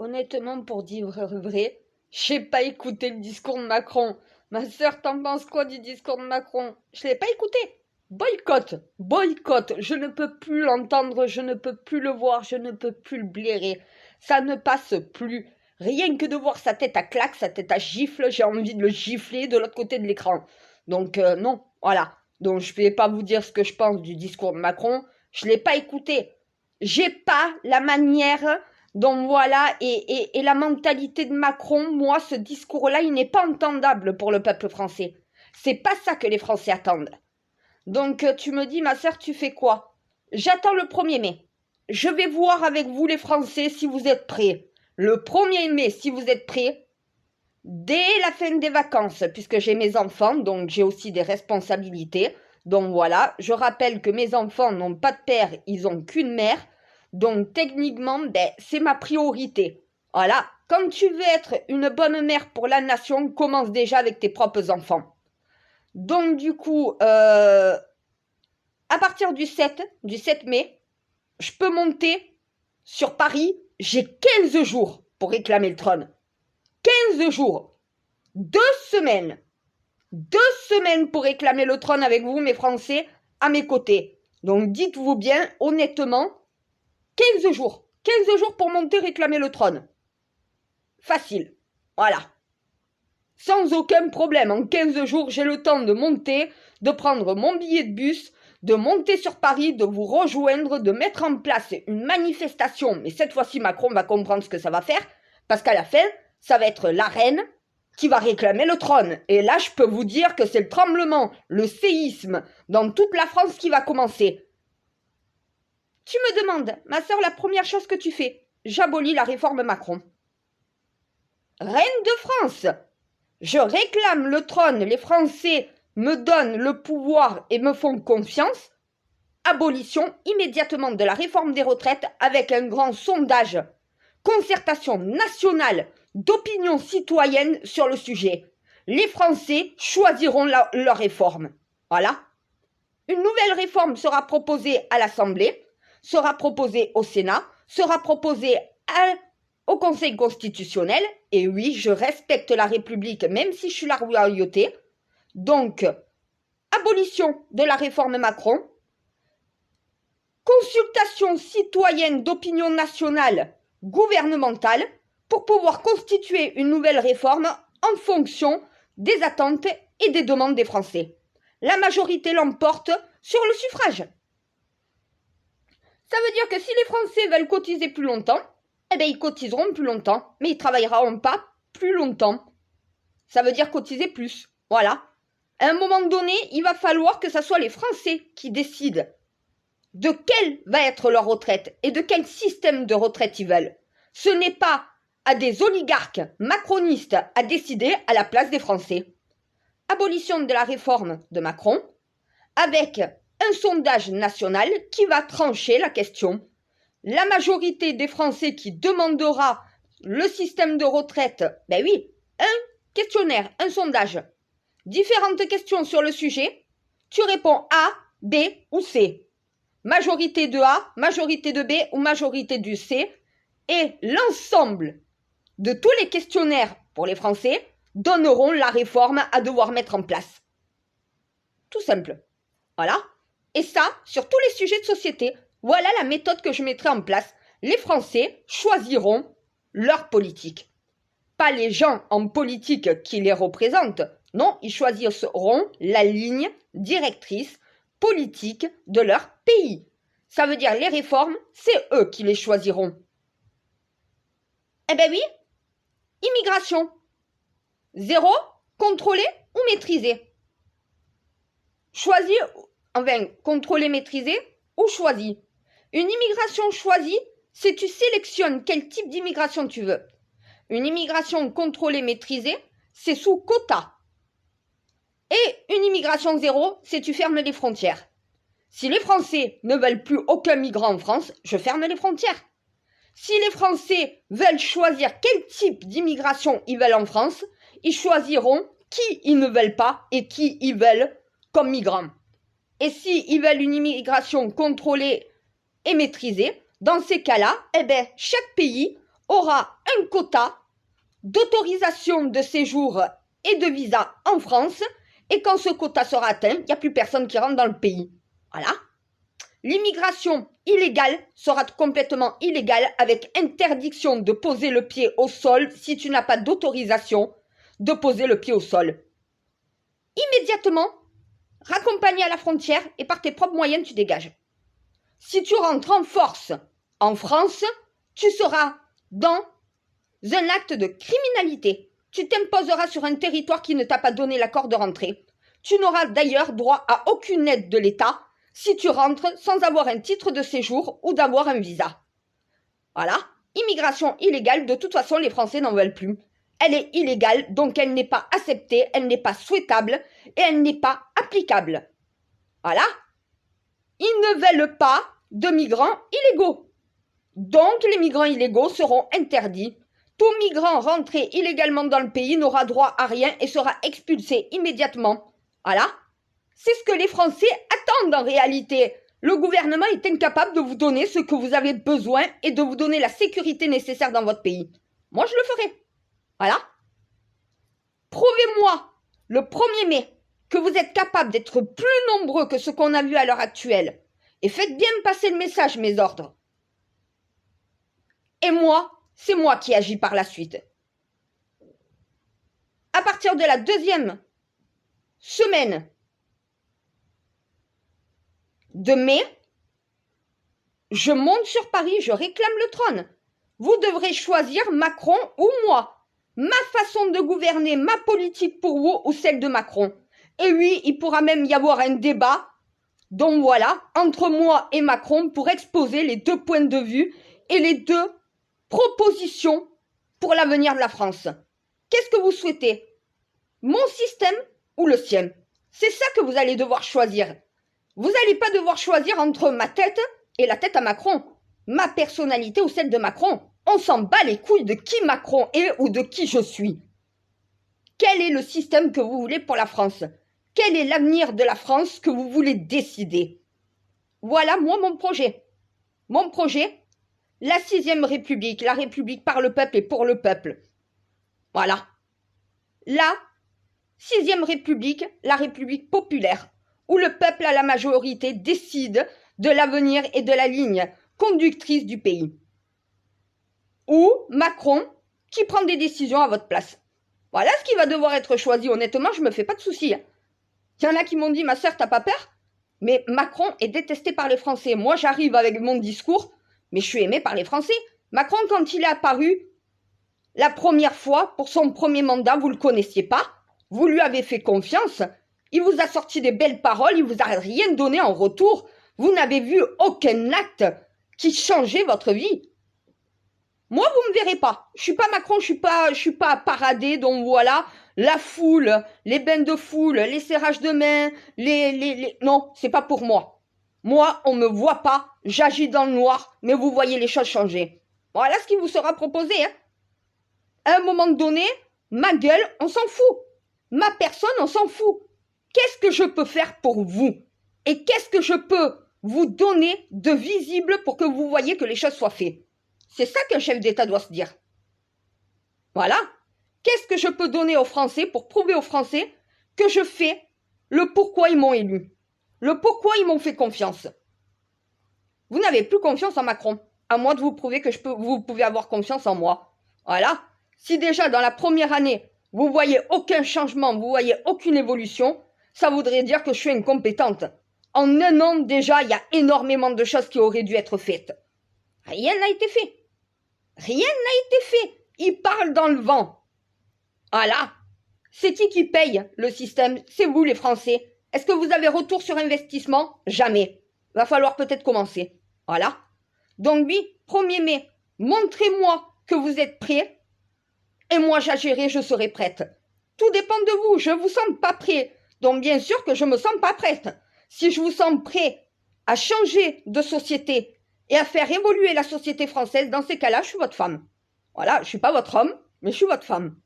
Honnêtement, pour dire vrai, j'ai pas écouté le discours de Macron. Ma sœur, t'en penses quoi du discours de Macron? Je l'ai pas écouté. Boycott, boycott. Je ne peux plus l'entendre, je ne peux plus le voir, je ne peux plus le blairer. Ça ne passe plus. Rien que de voir sa tête à claque, sa tête à gifle, j'ai envie de le gifler de l'autre côté de l'écran. Donc non, voilà. Donc je vais pas vous dire ce que je pense du discours de Macron. Je l'ai pas écouté. J'ai pas la manière. Donc voilà, et la mentalité de Macron, moi, ce discours-là, il n'est pas entendable pour le peuple français. C'est pas ça que les Français attendent. Donc tu me dis, ma sœur, tu fais quoi? J'attends le 1er mai. Je vais voir avec vous les Français si vous êtes prêts. Le 1er mai, si vous êtes prêts, dès la fin des vacances, puisque j'ai mes enfants, donc j'ai aussi des responsabilités. Donc voilà, je rappelle que mes enfants n'ont pas de père, ils ont qu'une mère. Donc techniquement, c'est ma priorité. Voilà, quand tu veux être une bonne mère pour la nation, commence déjà avec tes propres enfants. Donc du coup, à partir du 7 mai, je peux monter sur Paris. J'ai 15 jours pour réclamer le trône. 15 jours. 2 semaines. 2 semaines pour réclamer le trône avec vous, mes Français, à mes côtés. Donc dites-vous bien, honnêtement, 15 jours. 15 jours pour monter réclamer le trône. Facile. Voilà. Sans aucun problème. En 15 jours, j'ai le temps de monter, de prendre mon billet de bus, de monter sur Paris, de vous rejoindre, de mettre en place une manifestation. Mais cette fois-ci, Macron va comprendre ce que ça va faire. Parce qu'à la fin, ça va être la reine qui va réclamer le trône. Et là, je peux vous dire que c'est le tremblement, le séisme dans toute la France qui va commencer. Tu me demandes, ma sœur, la première chose que tu fais, j'abolis la réforme Macron. Reine de France, je réclame le trône, les Français me donnent le pouvoir et me font confiance. Abolition immédiatement de la réforme des retraites avec un grand sondage. Concertation nationale d'opinion citoyenne sur le sujet. Les Français choisiront leur réforme. Voilà. Une nouvelle réforme sera proposée à l'Assemblée, sera proposée au Sénat, sera proposée au Conseil constitutionnel. Et oui, je respecte la République, même si je suis la royauté. Donc, abolition de la réforme Macron, consultation citoyenne d'opinion nationale gouvernementale pour pouvoir constituer une nouvelle réforme en fonction des attentes et des demandes des Français. La majorité l'emporte sur le suffrage. Ça veut dire que si les Français veulent cotiser plus longtemps, eh bien ils cotiseront plus longtemps, mais ils ne travailleront pas plus longtemps. Ça veut dire cotiser plus. Voilà. À un moment donné, il va falloir que ce soit les Français qui décident de quelle va être leur retraite et de quel système de retraite ils veulent. Ce n'est pas à des oligarques macronistes à décider à la place des Français. Abolition de la réforme de Macron, avec un sondage national qui va trancher la question. La majorité des Français qui demandera le système de retraite, ben oui, un questionnaire, un sondage, différentes questions sur le sujet, tu réponds A, B ou C. Majorité de A, majorité de B ou majorité du C, et l'ensemble de tous les questionnaires pour les Français donneront la réforme à devoir mettre en place. Tout simple. Voilà. Et ça, sur tous les sujets de société, voilà la méthode que je mettrai en place. Les Français choisiront leur politique. Pas les gens en politique qui les représentent. Non, ils choisiront la ligne directrice politique de leur pays. Ça veut dire les réformes, c'est eux qui les choisiront. Eh ben oui, immigration. 0, contrôler ou maîtriser. Choisir, enfin, contrôler, maîtriser ou choisir. Une immigration choisie, c'est tu sélectionnes quel type d'immigration tu veux. Une immigration contrôlée, maîtrisée, c'est sous quota. Et une immigration 0, c'est tu fermes les frontières. Si les Français ne veulent plus aucun migrant en France, je ferme les frontières. Si les Français veulent choisir quel type d'immigration ils veulent en France, ils choisiront qui ils ne veulent pas et qui ils veulent comme migrants. Et s'ils veulent une immigration contrôlée et maîtrisée, dans ces cas-là, eh ben, chaque pays aura un quota d'autorisation de séjour et de visa en France, et quand ce quota sera atteint, il n'y a plus personne qui rentre dans le pays. Voilà. L'immigration illégale sera complètement illégale avec interdiction de poser le pied au sol si tu n'as pas d'autorisation de poser le pied au sol. Immédiatement, raccompagné à la frontière et par tes propres moyens, tu dégages. Si tu rentres en force en France, tu seras dans un acte de criminalité. Tu t'imposeras sur un territoire qui ne t'a pas donné l'accord de rentrer. Tu n'auras d'ailleurs droit à aucune aide de l'État si tu rentres sans avoir un titre de séjour ou d'avoir un visa. Voilà. Immigration illégale, de toute façon, les Français n'en veulent plus. Elle est illégale, donc elle n'est pas acceptée, elle n'est pas souhaitable et elle n'est pas applicable. Voilà. Ils ne veulent pas de migrants illégaux. Donc les migrants illégaux seront interdits. Tout migrant rentré illégalement dans le pays n'aura droit à rien et sera expulsé immédiatement. Voilà. C'est ce que les Français attendent en réalité. Le gouvernement est incapable de vous donner ce que vous avez besoin et de vous donner la sécurité nécessaire dans votre pays. Moi, je le ferai. Voilà. Prouvez-moi le 1er mai que vous êtes capable d'être plus nombreux que ce qu'on a vu à l'heure actuelle. Et faites bien passer le message, mes ordres. Et moi, c'est moi qui agis par la suite. À partir de la 2e semaine de mai, je monte sur Paris, je réclame le trône. Vous devrez choisir Macron ou moi. Ma façon de gouverner, ma politique pour vous ou celle de Macron. Et oui, il pourra même y avoir un débat, donc voilà, entre moi et Macron pour exposer les 2 points de vue et les 2 propositions pour l'avenir de la France. Qu'est-ce que vous souhaitez? Mon système ou le sien? C'est ça que vous allez devoir choisir. Vous n'allez pas devoir choisir entre ma tête et la tête à Macron, ma personnalité ou celle de Macron. On s'en bat les couilles de qui Macron est ou de qui je suis. Quel est le système que vous voulez pour la France? Quel est l'avenir de la France que vous voulez décider? Voilà, moi, mon projet. Mon projet, la 6e République, la République par le peuple et pour le peuple. Voilà. La 6e République, la République populaire, où le peuple à la majorité décide de l'avenir et de la ligne conductrice du pays. Ou Macron qui prend des décisions à votre place. Voilà ce qui va devoir être choisi. Honnêtement, je me fais pas de soucis. Il y en a qui m'ont dit, ma sœur, t'as pas peur? Mais Macron est détesté par les Français. Moi, j'arrive avec mon discours, mais je suis aimé par les Français. Macron, quand il est apparu la première fois pour son premier mandat, vous le connaissiez pas. Vous lui avez fait confiance. Il vous a sorti des belles paroles. Il vous a rien donné en retour. Vous n'avez vu aucun acte qui changeait votre vie. Moi, vous me verrez pas. Je suis pas Macron, je suis pas à parader, donc voilà, la foule, les bains de foule, les serrages de main, non, c'est pas pour moi. Moi, on me voit pas, j'agis dans le noir, mais vous voyez les choses changer. Voilà ce qui vous sera proposé, hein. À un moment donné, ma gueule, on s'en fout. Ma personne, on s'en fout. Qu'est-ce que je peux faire pour vous? Et qu'est-ce que je peux vous donner de visible pour que vous voyez que les choses soient faites? C'est ça qu'un chef d'État doit se dire. Voilà. Qu'est-ce que je peux donner aux Français pour prouver aux Français que je fais le pourquoi ils m'ont élu, le pourquoi ils m'ont fait confiance. Vous n'avez plus confiance en Macron, à moi de vous prouver que vous pouvez avoir confiance en moi. Voilà. Si déjà dans la première année, vous voyez aucun changement, vous voyez aucune évolution, ça voudrait dire que je suis incompétente. En un an déjà, il y a énormément de choses qui auraient dû être faites. Rien n'a été fait. Rien n'a été fait. Ils parlent dans le vent. Voilà. C'est qui paye le système? C'est vous les Français. Est-ce que vous avez retour sur investissement? Jamais. Va falloir peut-être commencer. Voilà. Donc oui, 1er mai, montrez-moi que vous êtes prêts et moi j'agirai, je serai prête. Tout dépend de vous. Je ne vous sens pas prêt. Donc bien sûr que je ne me sens pas prête. Si je vous sens prêt à changer de société et à faire évoluer la société française, dans ces cas-là, je suis votre femme. Voilà, je ne suis pas votre homme, mais je suis votre femme.